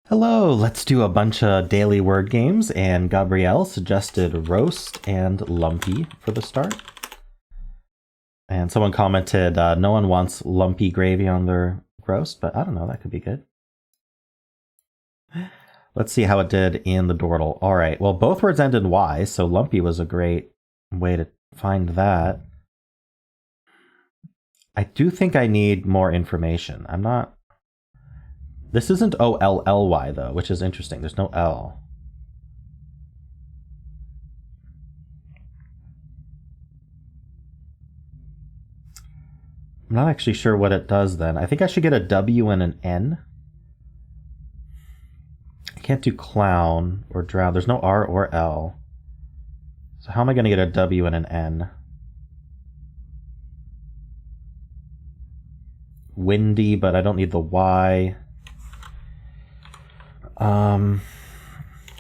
Hello, let's do a bunch of daily word games, and Gabrielle suggested roast and lumpy for the start. And someone commented, no one wants lumpy gravy on their roast, but I don't know, that could be good. Let's see how it did in the Dordle. All right, well, both words ended in Y, so lumpy was a great way to find that. I do think I need more information. I'm not... This isn't O-L-L-Y, though, which is interesting. There's no L. I'm not actually sure what it does then. I think I should get a W and an N. I can't do clown or drown. There's no R or L. So how am I going to get a W and an N? Windy, but I don't need the Y. How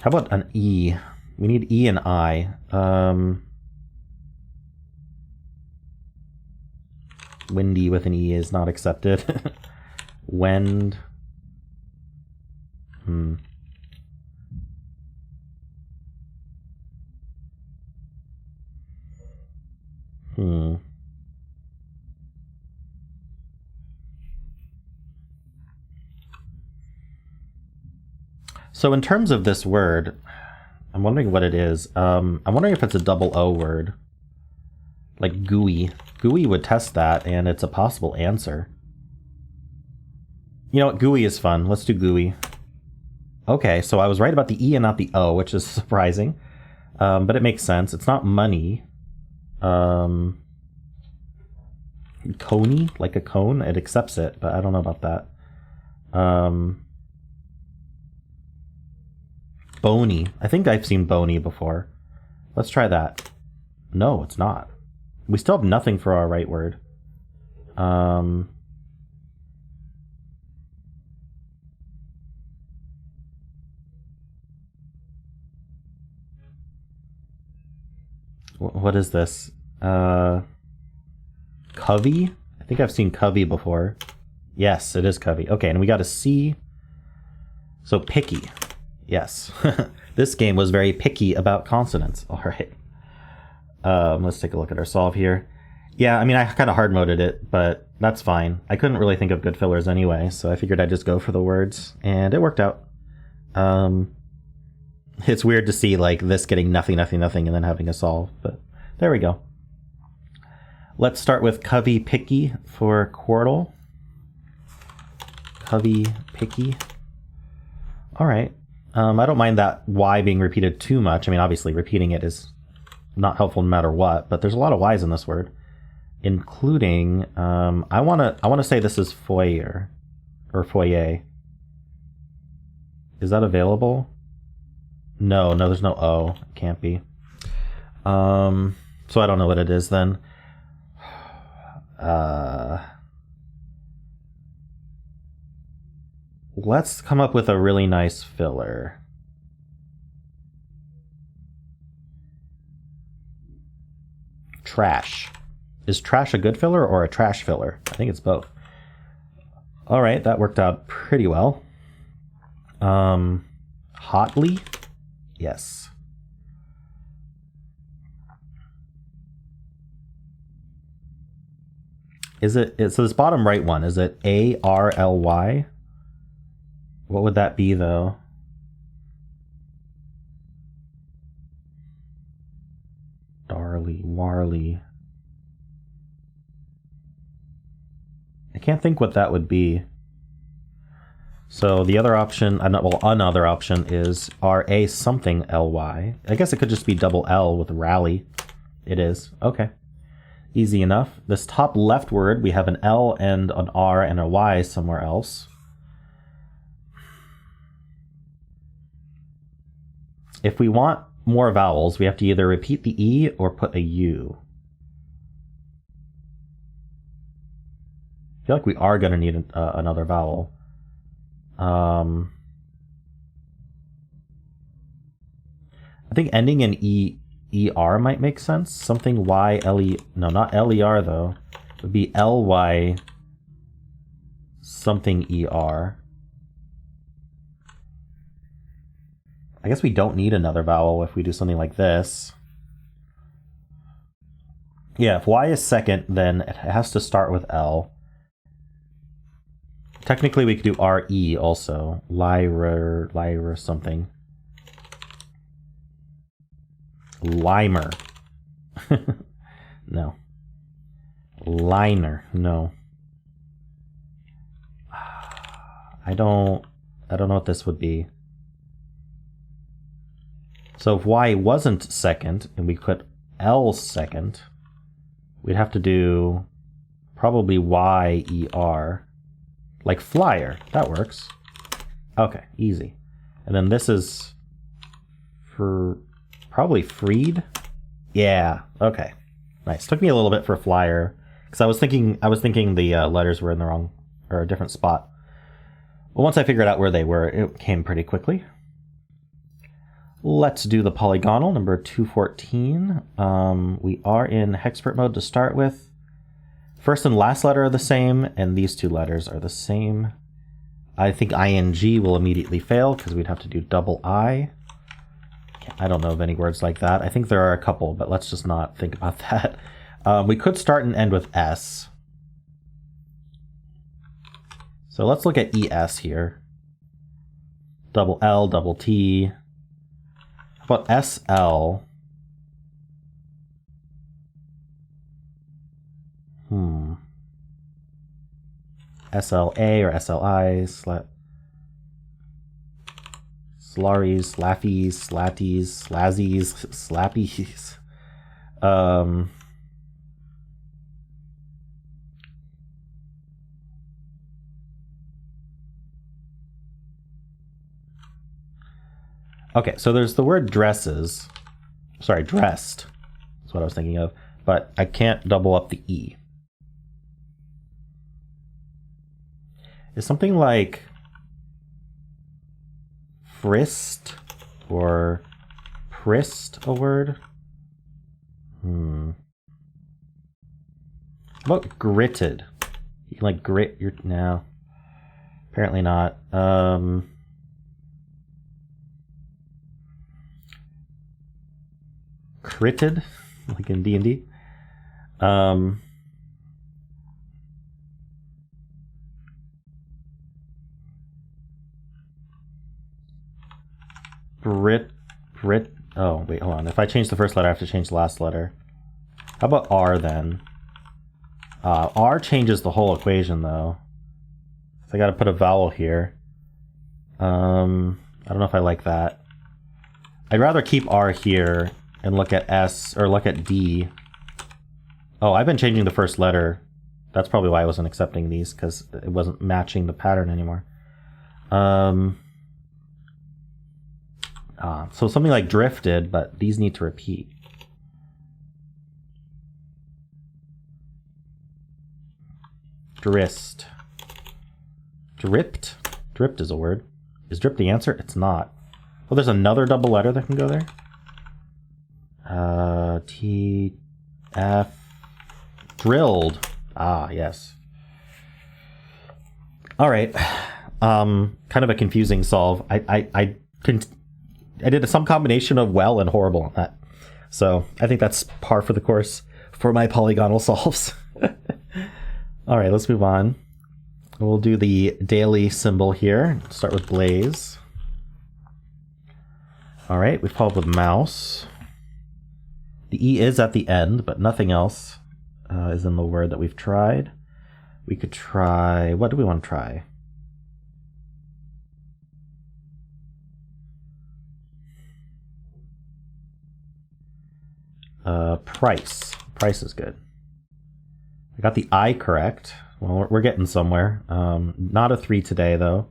about an E? We need E and I. Windy with an E is not accepted. Wend. So in terms of this word, I'm wondering what it is. I'm wondering if it's a double O word. Like gooey. Gooey would test that, and it's a possible answer. You know what? Gooey is fun. Let's do gooey. Okay, so I was right about the E and not the O, which is surprising. But it makes sense. It's not money. Coney, like a cone. It accepts it, but I don't know about that. Bony. I think I've seen bony before. Let's try that. No, it's not. We still have nothing for our right word. What is this? Covey? I think I've seen covey before. Yes, it is covey. Okay, and we got a C. So picky. Yes. This game was very picky about consonants. All right. Let's take a look at our solve here. Yeah, I mean, I kind of hard-moded it, but that's fine. I couldn't really think of good fillers anyway, so I figured I'd just go for the words, and it worked out. It's weird to see like this getting nothing, nothing, nothing, and then having a solve, but there we go. Let's start with covey picky for Quordle. Covey picky. All right. I don't mind that Y being repeated too much. I mean, obviously, repeating it is not helpful no matter what, but there's a lot of Y's in this word, including, I want to say this is foyer, or foyer. Is that available? No, there's no O. It can't be. So I don't know what it is then. Let's come up with a really nice filler. Trash. Is trash a good filler or a trash filler? I think it's both. All right, that worked out pretty well. Hotly? Yes. Is it, so this bottom right one, is it A-R-L-Y? What would that be, though? Darley, Warley. I can't think what that would be. So the other option, another option is R-A something L-Y. I guess it could just be double L with rally. It is. Okay. Easy enough. This top left word, we have an L and an R and a Y somewhere else. If we want more vowels, we have to either repeat the E or put a U. I feel like we are going to need another vowel. I think ending in E-E-R might make sense. Something Y-L-E... No, not L-E-R, though. It would be L-Y... something E-R. I guess we don't need another vowel if we do something like this. Yeah, if Y is second, then it has to start with L. Technically, we could do RE also. Lyra something. Limer. No. Liner. No. I don't know what this would be. So if Y wasn't second, and we put L second, we'd have to do probably YER. Like flyer. That works. Okay, easy. And then this is for probably freed. Yeah, okay. Nice. Took me a little bit for flyer because I was thinking the letters were in the wrong or a different spot. But once I figured out where they were, it came pretty quickly. Let's do the polygonal, number 214. We are in hexpert mode to start with. First and last letter are the same, and these two letters are the same. I think ing will immediately fail because we'd have to do double I. I don't know of any words like that. I think there are a couple, but let's just not think about that. We could start and end with S. So let's look at ES here. Double L, double T. How about SL? SLA or SLI, Slaries, Slaffies, Slatties, Slazzies, Slappies. Okay, so there's the word dresses. Sorry, dressed. That's what I was thinking of. But I can't double up the E. Is something like frist or prist a word? How about gritted? You can like grit your... No. Apparently not. Critted? Like in D&D? Brit. Oh, wait, hold on. If I change the first letter, I have to change the last letter. How about R then? R changes the whole equation though. So I gotta put a vowel here. I don't know if I like that. I'd rather keep R here and look at S or look at D. Oh, I've been changing the first letter. That's probably why I wasn't accepting these, because it wasn't matching the pattern anymore. So something like drifted, but these need to repeat. Drist. Dripped? Dripped is a word. Is drip the answer? It's not. Oh, there's another double letter that can go there. T, F, drilled. Ah, yes. All right. Kind of a confusing solve. I did some combination of well and horrible on that. So I think that's par for the course for my polygonal solves. All right, let's move on. We'll do the daily symbol here. Start with blaze. All right, we followed with mouse. The E is at the end, but nothing else is in the word that we've tried. We could try, what do we want to try? Price. Price is good. I got the I correct. Well, we're getting somewhere. Not a 3 today, though.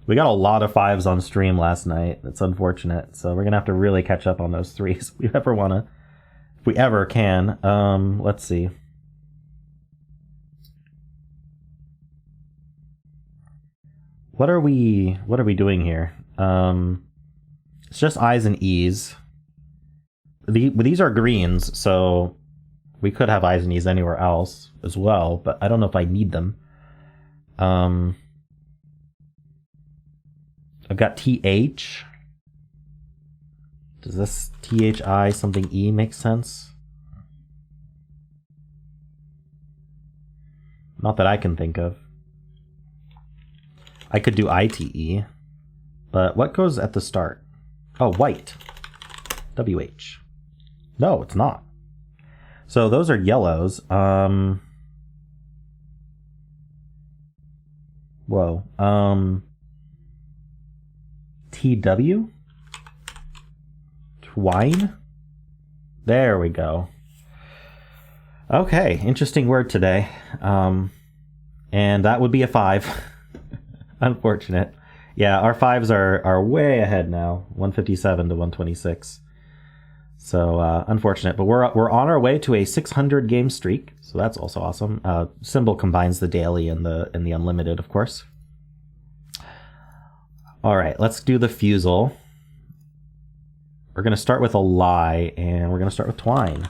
We got a lot of 5s on stream last night. It's unfortunate. So we're going to have to really catch up on those 3s if we ever want to. If we ever can. Let's see. What are we doing here? It's just I's and E's. These are greens, so we could have I's and E's anywhere else as well, but I don't know if I need them. I've got TH. Does this THI something E make sense? Not that I can think of. I could do ITE, but what goes at the start? Oh, white. WH. No, it's not. So those are yellows. Whoa. TW? Twine? There we go. Okay, interesting word today. And that would be a 5. Unfortunate. Yeah, our 5s are way ahead now. 157 to 126. So unfortunate, but we're on our way to a 600 game streak, so that's also awesome. Symble combines the daily and the unlimited, of course. All right, let's do the Fusele. We're gonna start with a lie, and we're gonna start with twine.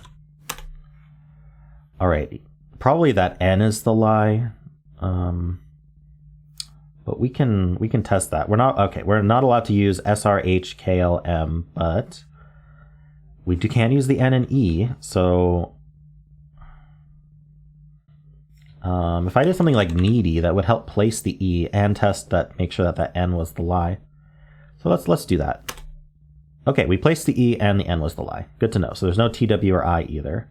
All right, probably that N is the lie, but we can test that. We're not allowed to use SRHKLM, but we can use the N and E, so if I did something like needy, that would help place the E and test that, make sure that N was the lie. So let's do that. Okay, we placed the E and the N was the lie. Good to know. So there's no TW or I either.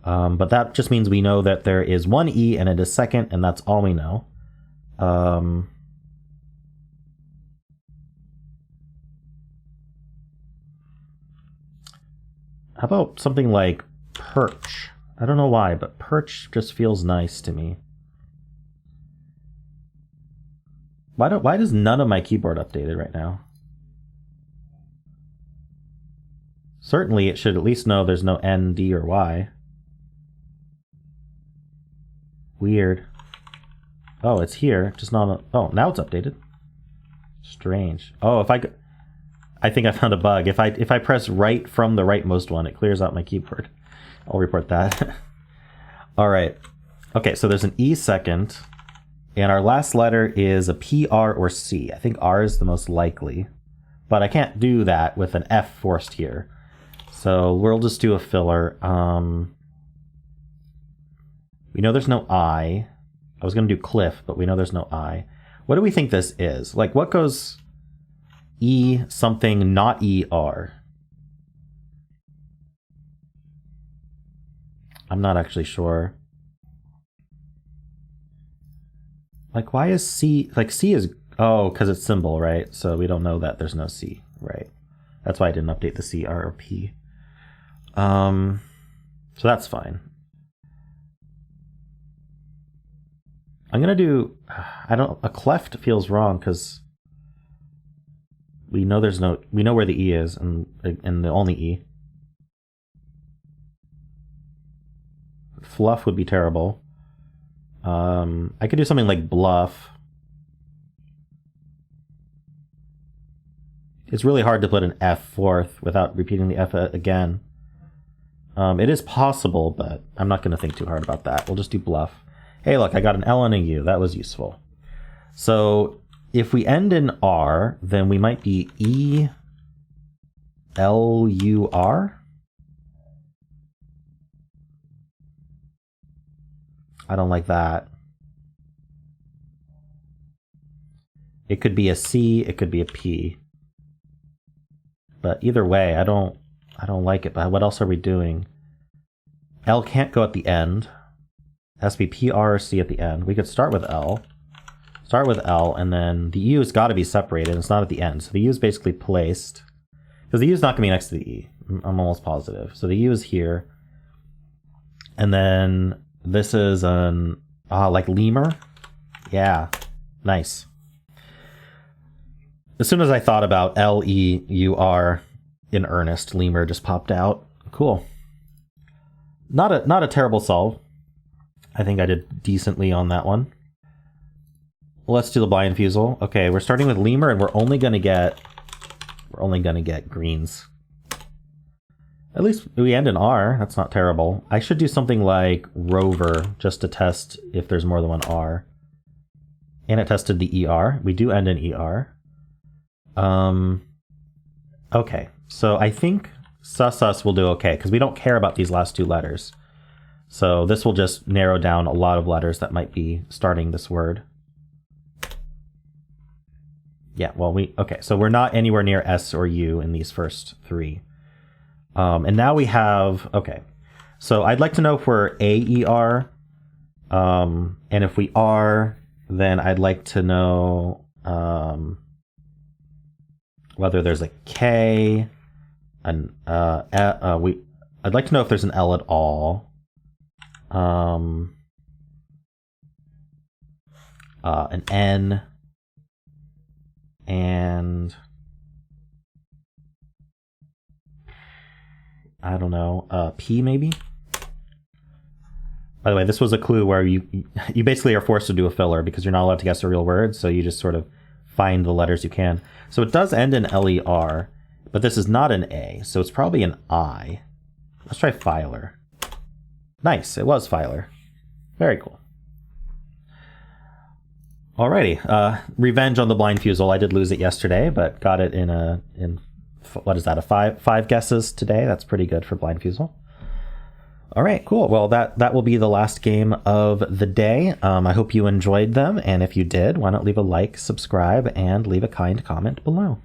But that just means we know that there is one E and it is second, and that's all we know. How about something like perch? I don't know why, but perch just feels nice to me. Why does none of my keyboard updated right now? Certainly it should at least know there's no N, D, or Y. Weird. Oh, it's here, just not. Oh, now it's updated. Strange. Oh, I think I found a bug. If I press right from the rightmost one, it clears out my keyboard. I'll report that. All right. Okay, so there's an E second, and our last letter is a P, R, or C. I think R is the most likely, but I can't do that with an F forced here. So we'll just do a filler. We know there's no I. I was going to do cliff, but we know there's no I. What do we think this is? Like, what goes E something, not ER? I'm not actually sure. Like, why is C... Like, C is... Oh, because it's Symble, right? So we don't know that there's no C, right? That's why I didn't update the C, R, or P. So that's fine. I'm gonna do... A cleft feels wrong, because we know there's no... We know where the E is, and the only E. Fluff would be terrible. I could do something like bluff. It's really hard to put an F fourth without repeating the F again. It is possible, but I'm not going to think too hard about that. We'll just do bluff. Hey, look, I got an L and a U. That was useful. So if we end in R, then we might be E, L, U, R. I don't like that. It could be a C, it could be a P. But either way, I don't like it. But what else are we doing? L can't go at the end. It has to be P, R, or C at the end. We could start with L. Start with L, and then the U has got to be separated. It's not at the end. So the U is basically placed. Because the U is not going to be next to the E. I'm almost positive. So the U is here. And then this is an... like lemur? Yeah. Nice. As soon as I thought about L-E-U-R in earnest, lemur just popped out. Cool. Not a terrible solve. I think I did decently on that one. Let's do the blind Fusele. Okay, we're starting with lemur, and we're only gonna get greens. At least we end in R. That's not terrible. I should do something like rover just to test if there's more than one R. And it tested the ER. We do end in ER. Okay, So I think sus will do okay, because we don't care about these last two letters. So this will just narrow down a lot of letters that might be starting this word. Yeah, well, okay, so we're not anywhere near S or U in these first three. And now we have, okay, so I'd like to know if we're A-E-R, and if we are, then I'd like to know whether there's a K, I'd like to know if there's an L at all. An N, and I don't know, P maybe? By the way, this was a clue where you basically are forced to do a filler because you're not allowed to guess a real word, so you just sort of find the letters you can. So it does end in L-E-R, but this is not an A, so it's probably an I. Let's try filer. Nice, it was filer. Very cool. Alrighty, revenge on the blind Fusele. I did lose it yesterday, but got it in what is that, five guesses today? That's pretty good for blind Fusele. All right, cool. Well, that will be the last game of the day. I hope you enjoyed them, and if you did, why not leave a like, subscribe, and leave a kind comment below.